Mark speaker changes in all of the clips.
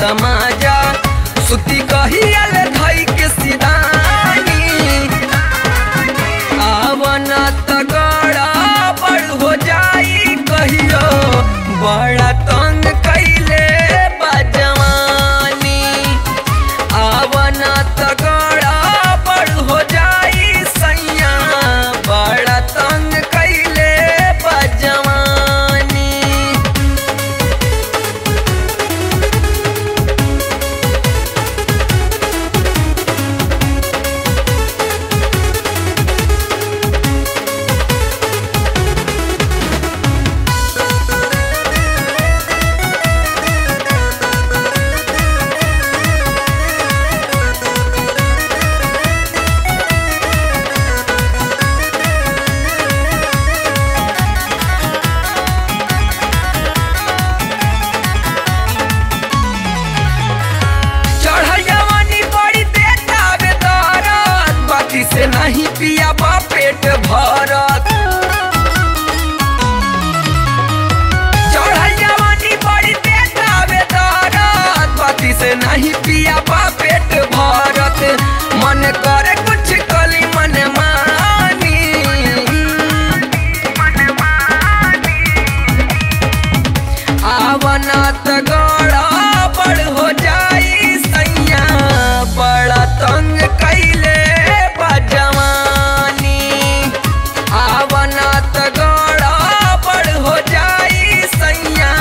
Speaker 1: तमाजा सुती कहियल धई के सिदानी आवना तगड़ा बड़ हो जाई कहियो बड़ा तंग कैले बाजवानी आवना तगड़ा बड़ हो जाई सैया बड़ा तंग कैले बाजवानी। से नहीं पिया बा पेट भरत चढ़ल जवानी बड़ी देखावे दरद बाती से नहीं पिया बा पेट भरत मन करे कुछ कली मन मानी आवना तगड़ा बड़ हो जाई सैया बड़ा तंग कैले जवानी आवना तगड़ा बड़ हो जाई सैया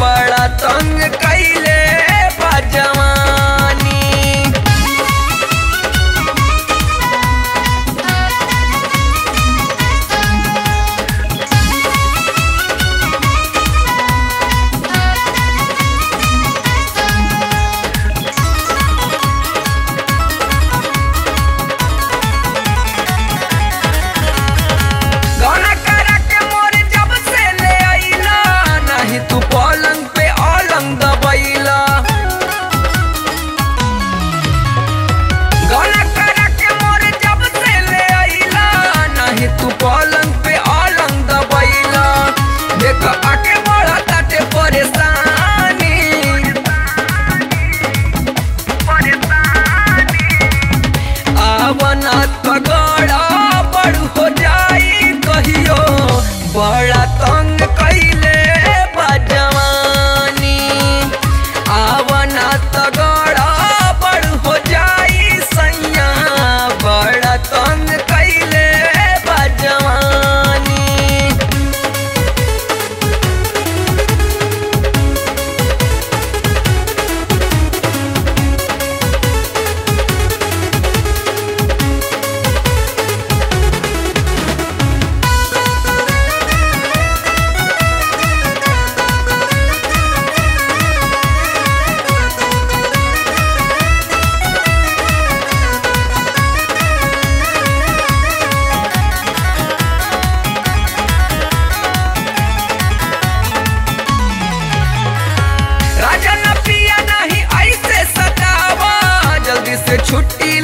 Speaker 1: बड़ा तंग कैले बाजवानी। तू पलंग पे अलंग दबैला गाना करा के मोर जब से ले आइला नहीं तू पलंग पे अलंग दबैला देख आके बड़ा ताटे परेशानी आवना तगड़ा बड़ हो जाई कहियो बड़ा तंग कैले जवानी आवना तगड़ा बड़ हो जाई सैया बड़ा तंग कैले बाजवानी। छुट्टी